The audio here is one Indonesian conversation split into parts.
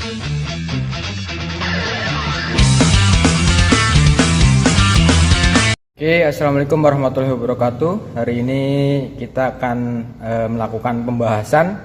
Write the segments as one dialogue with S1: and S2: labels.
S1: Oke, assalamualaikum warahmatullahi wabarakatuh. Hari ini kita akan melakukan pembahasan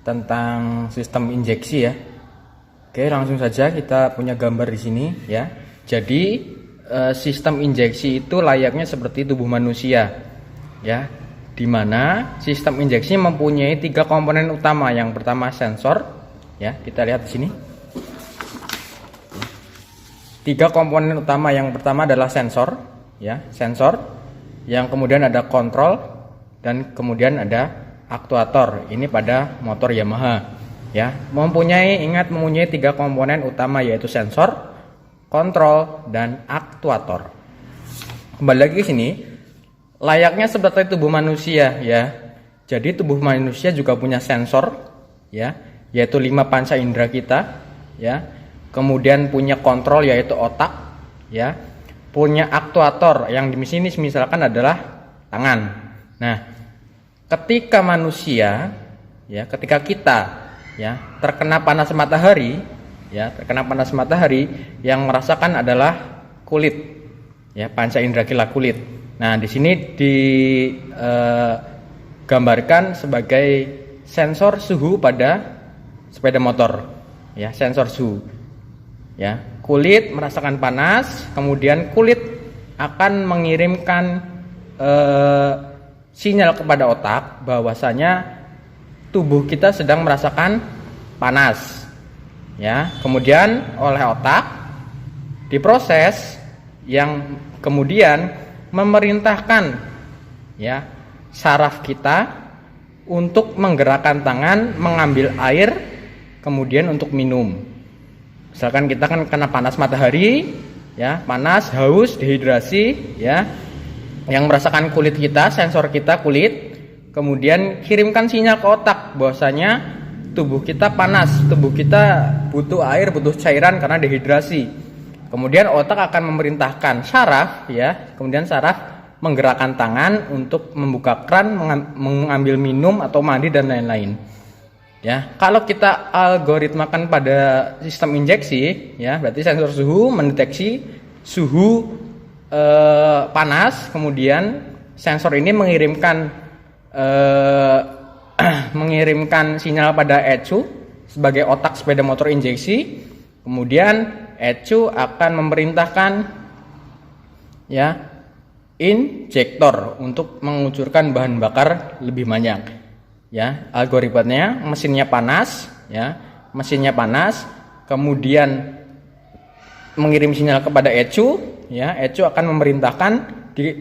S1: tentang sistem injeksi ya. Oke, langsung saja kita punya gambar di sini ya. Jadi sistem injeksi itu layaknya seperti tubuh manusia ya, di mana sistem injeksi mempunyai 3 komponen utama. Yang pertama sensor ya, kita lihat di sini. 3 komponen utama, yang pertama adalah sensor ya, sensor, yang kemudian ada kontrol, dan kemudian ada aktuator. Ini pada motor Yamaha ya, mempunyai 3 komponen utama, yaitu sensor, kontrol, dan aktuator. Kembali lagi ke sini, layaknya seperti tubuh manusia ya. Jadi tubuh manusia juga punya sensor ya, yaitu 5 panca indera kita ya. Kemudian punya kontrol, yaitu otak ya. Punya aktuator yang di sini misalkan adalah tangan. Nah, ketika manusia ya, ketika kita ya terkena panas matahari ya, yang merasakan adalah kulit ya, panca indera kila kulit. Nah, di sini digambarkan sebagai sensor suhu pada sepeda motor ya, sensor suhu ya. Kulit merasakan panas, kemudian kulit akan mengirimkan sinyal kepada otak bahwasanya tubuh kita sedang merasakan panas ya. Kemudian oleh otak diproses, yang kemudian memerintahkan ya saraf kita untuk menggerakkan tangan mengambil air, kemudian untuk minum. Misalkan kita kan kena panas matahari ya, panas, haus, dehidrasi ya, yang merasakan kulit kita, sensor kita kulit, kemudian kirimkan sinyal ke otak bahwasanya tubuh kita panas, tubuh kita butuh air, butuh cairan karena dehidrasi. Kemudian otak akan memerintahkan saraf ya, kemudian saraf menggerakkan tangan untuk membuka kran, mengambil minum atau mandi dan lain-lain. Ya, kalau kita algoritmakan pada sistem injeksi ya, berarti sensor suhu mendeteksi suhu panas, kemudian sensor ini mengirimkan sinyal pada ECU sebagai otak sepeda motor injeksi. Kemudian ECU akan memerintahkan ya injektor untuk mengucurkan bahan bakar lebih banyak. Ya, algoritmanya mesinnya panas ya, kemudian mengirim sinyal kepada ECU ya, ECU akan memerintahkan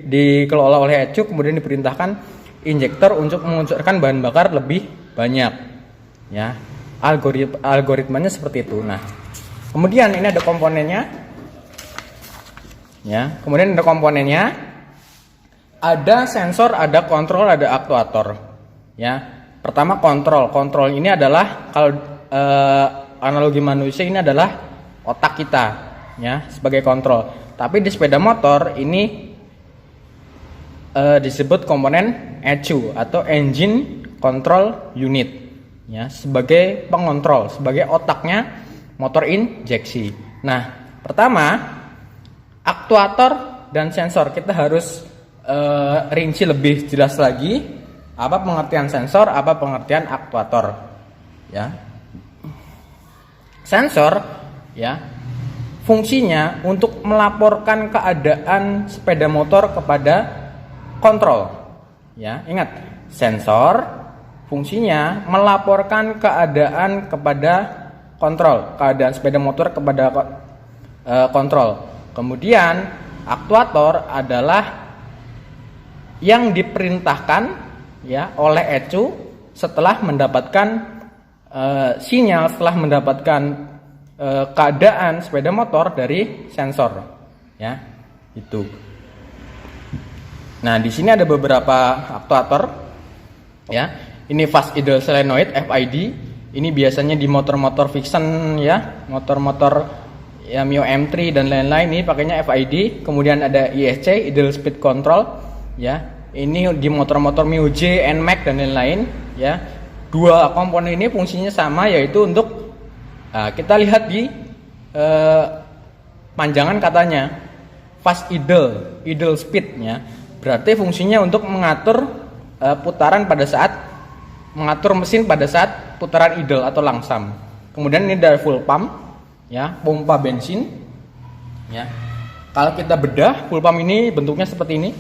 S1: dikelola oleh ECU, kemudian diperintahkan injektor untuk mengucurkan bahan bakar lebih banyak ya. Algoritmanya seperti itu. Nah, kemudian ini ada komponennya ya, ada sensor, ada kontrol, ada aktuator ya. Pertama kontrol ini adalah, kalau analogi manusia ini adalah otak kita ya sebagai kontrol. Tapi di sepeda motor ini disebut komponen ECU atau Engine Control Unit ya, sebagai pengontrol, sebagai otaknya motor injeksi. Nah, pertama aktuator dan sensor, kita harus rinci lebih jelas lagi apa pengertian sensor, apa pengertian aktuator ya. Sensor ya fungsinya untuk melaporkan keadaan sepeda motor kepada kontrol ya. Ingat, sensor fungsinya melaporkan keadaan kepada kontrol, keadaan sepeda motor kepada kontrol. Kemudian aktuator adalah yang diperintahkan ya oleh ECU setelah mendapatkan sinyal, setelah mendapatkan keadaan sepeda motor dari sensor ya, itu. Nah, di sini ada beberapa aktuator ya. Ini fast idle solenoid FID. Ini biasanya di motor-motor fiction ya, motor-motor ya Mio M3 dan lain-lain, ini pakainya FID. Kemudian ada ISC, idle speed control ya. Ini di motor-motor Mio J, NMAX dan lain-lain ya. Dua komponen ini fungsinya sama, yaitu untuk Nah, kita lihat di panjangan katanya fast idle speed-nya. Berarti fungsinya untuk mengatur putaran pada saat mengatur mesin pada saat putaran idle atau langsam. Kemudian ini dari full pump, ya, pompa bensin, ya. Kalau kita bedah, full pump ini bentuknya seperti ini,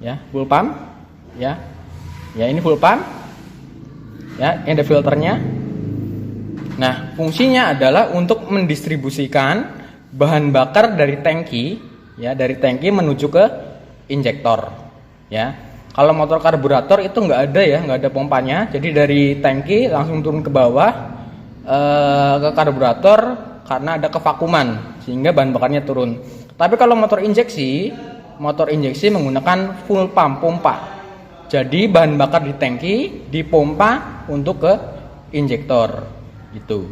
S1: ya, full pump, ya, ya ini full pump, ya, ini ada filternya. Nah, fungsinya adalah untuk mendistribusikan bahan bakar dari tangki, ya, dari tangki menuju ke injektor, ya. Kalau motor karburator itu nggak ada, ya, nggak ada pompanya. Jadi dari tangki langsung turun ke bawah ke karburator karena ada kevakuman sehingga bahan bakarnya turun. Tapi kalau motor injeksi menggunakan full pump, pompa. Jadi bahan bakar di tangki dipompa untuk ke injektor, gitu.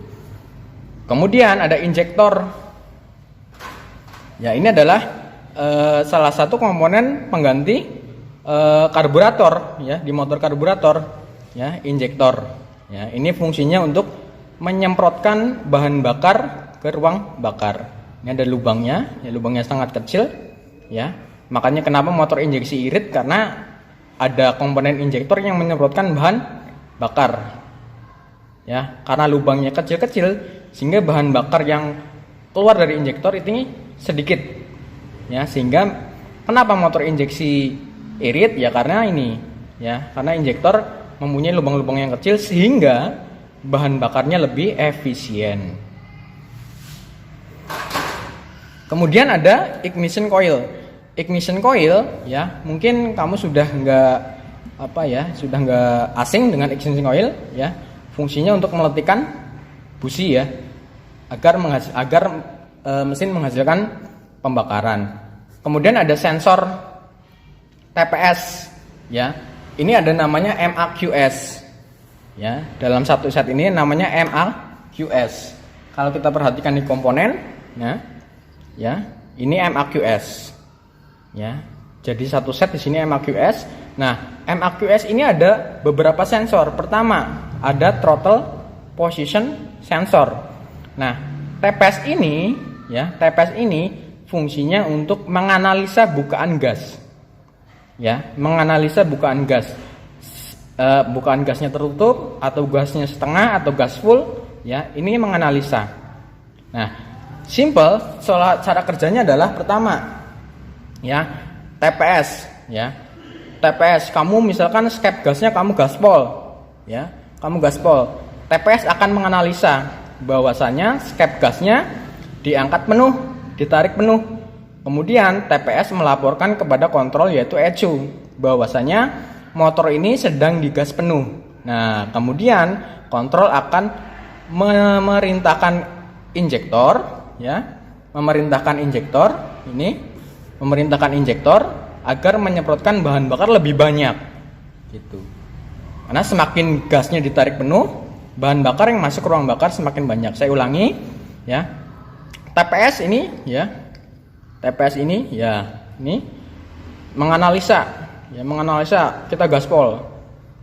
S1: Kemudian ada injektor. Ya, ini adalah salah satu komponen pengganti karburator, ya, di motor karburator, ya, injektor. Ya, ini fungsinya untuk menyemprotkan bahan bakar ke ruang bakar. Ini ada lubangnya, ya, lubangnya sangat kecil, ya. Makanya kenapa motor injeksi irit, karena ada komponen injektor yang menyemprotkan bahan bakar. Ya, karena lubangnya kecil-kecil sehingga bahan bakar yang keluar dari injektor itu sedikit. Ya, sehingga kenapa motor injeksi irit, ya karena ini, ya, karena injektor mempunyai lubang-lubang yang kecil sehingga bahan bakarnya lebih efisien. Kemudian ada ignition coil. Ignition coil, ya, mungkin kamu sudah nggak asing dengan ignition coil, ya. Fungsinya untuk meletikan busi, ya, agar mesin menghasilkan pembakaran. Kemudian ada sensor TPS, ya. Ini ada namanya MAQS, ya. Dalam satu set ini namanya MAQS. Kalau kita perhatikan di komponen, ya, ini MAQS, ya. Jadi satu set di sini MAQS. Nah, MAQS ini ada beberapa sensor. Pertama, ada throttle position sensor. Nah, TPS ini fungsinya untuk menganalisa bukaan gas, ya, menganalisa bukaan gas, bukaan gasnya tertutup atau gasnya setengah atau gas full, ya, ini menganalisa. Nah, simple cara kerjanya adalah pertama, ya, TPS, ya, TPS kamu misalkan skep gasnya kamu gaspol, ya, kamu gaspol, TPS akan menganalisa bahwasanya skep gasnya diangkat penuh, ditarik penuh. Kemudian TPS melaporkan kepada kontrol yaitu ECU bahwasanya motor ini sedang digas penuh. Nah, kemudian kontrol akan memerintahkan injektor, ya, memerintahkan injektor agar menyemprotkan bahan bakar lebih banyak, gitu. Karena semakin gasnya ditarik penuh, bahan bakar yang masuk ke ruang bakar semakin banyak. Saya ulangi, ya. TPS ini, ya, ini menganalisa, ya, menganalisa kita gaspol,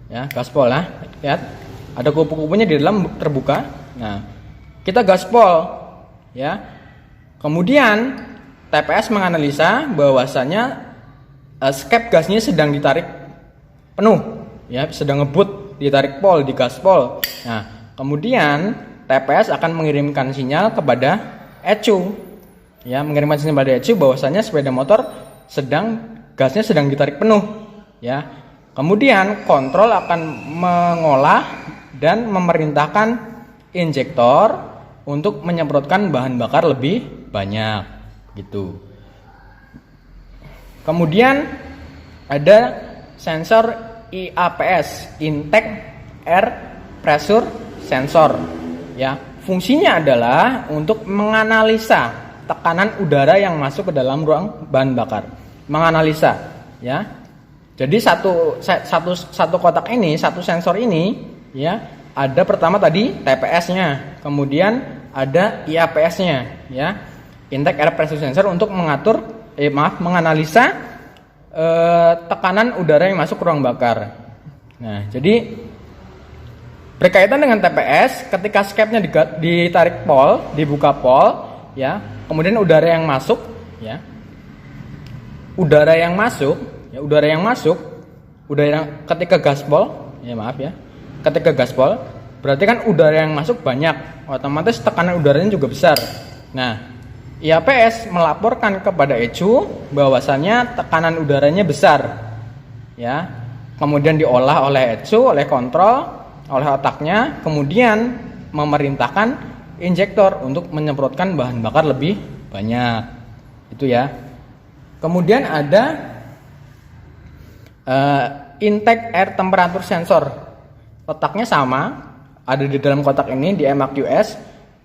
S1: ya, gaspol, lah, lihat ada kupu-kupunya di dalam terbuka. Nah, kita gaspol, ya. Kemudian TPS menganalisa bahwasanya skep gasnya sedang ditarik penuh, ya, sedang ngebut, ditarik pol, digaspol. Nah, kemudian TPS akan mengirimkan sinyal kepada ECU, ya, mengirimkan sinyal pada ECU bahwasanya sepeda motor gasnya sedang ditarik penuh, ya. Kemudian kontrol akan mengolah dan memerintahkan injektor untuk menyemprotkan bahan bakar lebih banyak, gitu. Kemudian ada sensor IAPS, Intake Air Pressure Sensor, ya. Fungsinya adalah untuk menganalisa tekanan udara yang masuk ke dalam ruang bahan bakar. Menganalisa, ya. Jadi satu kotak ini, satu sensor ini, ya, ada pertama tadi TPS-nya, kemudian ada IAPS-nya, ya. Intake Air Pressure Sensor untuk menganalisa tekanan udara yang masuk ke ruang bakar. Nah, jadi Berkaitan dengan TPS, ketika skepnya ditarik pol, dibuka pol, ya, kemudian udara yang masuk, ya, udara yang masuk, ketika gaspol, ya maaf ya, ketika gaspol, berarti kan udara yang masuk banyak, otomatis tekanan udaranya juga besar. Nah, IAPS melaporkan kepada ECU bahwasannya tekanan udaranya besar, ya, kemudian diolah oleh ECU, oleh kontrol, oleh otaknya, kemudian memerintahkan injektor untuk menyemprotkan bahan bakar lebih banyak. Itu ya. Kemudian ada intake air temperature sensor. Letaknya sama, ada di dalam kotak ini di MAQS,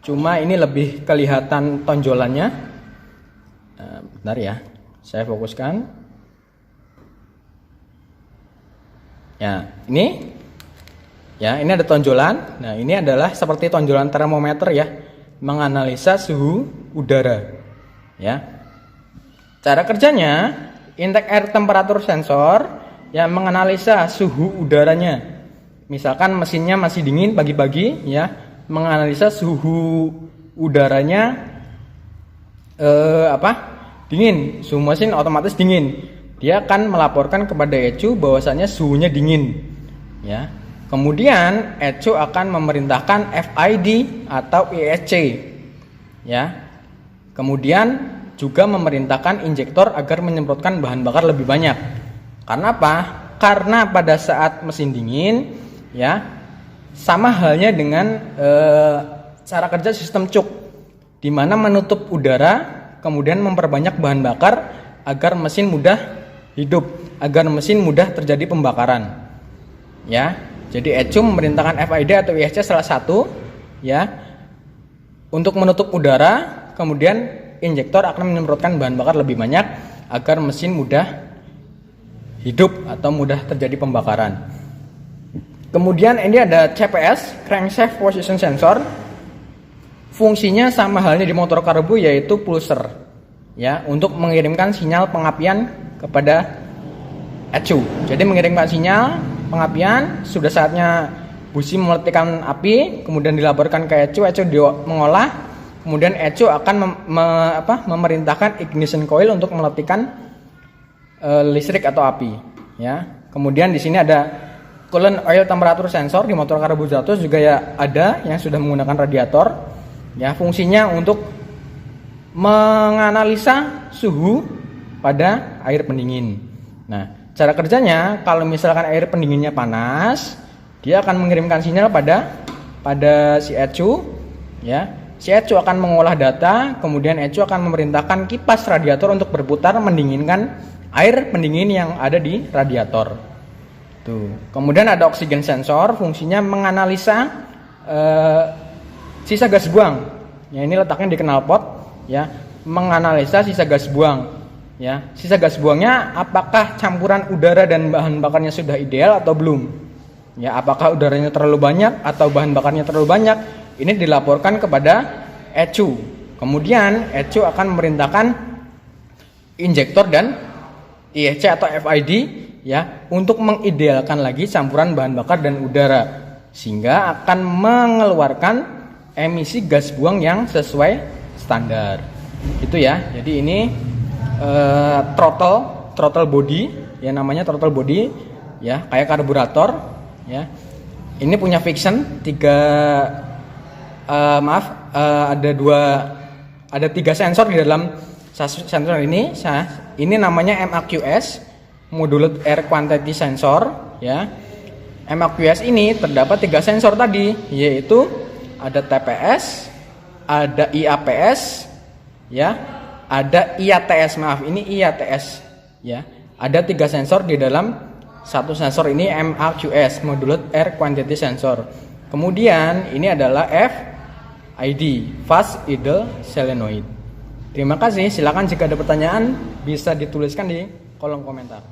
S1: cuma ini lebih kelihatan tonjolannya. Bentar ya, saya fokuskan. Ya, ini ada tonjolan. Nah, ini adalah seperti tonjolan termometer ya, menganalisa suhu udara. Ya. Cara kerjanya, intake air temperature sensor yang menganalisa suhu udaranya. Misalkan mesinnya masih dingin pagi-pagi, ya, menganalisa suhu udaranya dingin, suhu mesin otomatis dingin. Dia akan melaporkan kepada ECU bahwasanya suhunya dingin. Ya. Kemudian ECU akan memerintahkan FID atau ISC, ya. Kemudian juga memerintahkan injektor agar menyemprotkan bahan bakar lebih banyak. Karena apa? Karena pada saat mesin dingin, ya, sama halnya dengan cara kerja sistem cuk, di mana menutup udara, kemudian memperbanyak bahan bakar agar mesin mudah hidup, agar mesin mudah terjadi pembakaran. Ya. Jadi ECU memerintahkan FID atau ISC salah satu, ya, untuk menutup udara, kemudian injektor akan menyemprotkan bahan bakar lebih banyak agar mesin mudah hidup atau mudah terjadi pembakaran. Kemudian ini ada CPS, crankshaft position sensor. Fungsinya sama halnya di motor karbu, yaitu pulser, ya, untuk mengirimkan sinyal pengapian kepada ECU. Jadi mengirimkan sinyal pengapian, sudah saatnya busi mematikan api, kemudian dilaporkan ke ECU, mengolah, kemudian ECU akan memerintahkan ignition coil untuk mematikan listrik atau api, ya. Kemudian di sini ada coolant oil temperature sensor, di motor karbu 100 juga ya ada yang sudah menggunakan radiator, ya, fungsinya untuk menganalisa suhu pada air pendingin. Nah, cara kerjanya, kalau misalkan air pendinginnya panas, dia akan mengirimkan sinyal pada si ECU, ya. Si ECU akan mengolah data, kemudian ECU akan memerintahkan kipas radiator untuk berputar mendinginkan air pendingin yang ada di radiator. Tuh. Kemudian ada oksigen sensor, fungsinya menganalisa sisa gas buang. Ya, ini letaknya di knalpot, ya, menganalisa sisa gas buang. Ya, sisa gas buangnya apakah campuran udara dan bahan bakarnya sudah ideal atau belum? Ya, apakah udaranya terlalu banyak atau bahan bakarnya terlalu banyak? Ini dilaporkan kepada ECU. Kemudian ECU akan memerintahkan injektor dan ISC atau FID, ya, untuk mengidealkan lagi campuran bahan bakar dan udara, sehingga akan mengeluarkan emisi gas buang yang sesuai standar. Itu ya. Jadi ini throttle body, ya, namanya throttle body, ya, kayak karburator, ya. Ini punya friction ada 3 sensor di dalam sensor ini. Ini namanya MAQS, Modulate Air Quantity Sensor, ya. MAQS ini terdapat 3 sensor tadi, yaitu ada TPS, ada IAPS, ya, ada IATS, ini IATS, ya. Ada 3 sensor di dalam satu sensor ini, MAQS, Modulate Air Quantity Sensor. Kemudian ini adalah FID, Fast Idle Solenoid. Terima kasih, silakan jika ada pertanyaan bisa dituliskan di kolom komentar.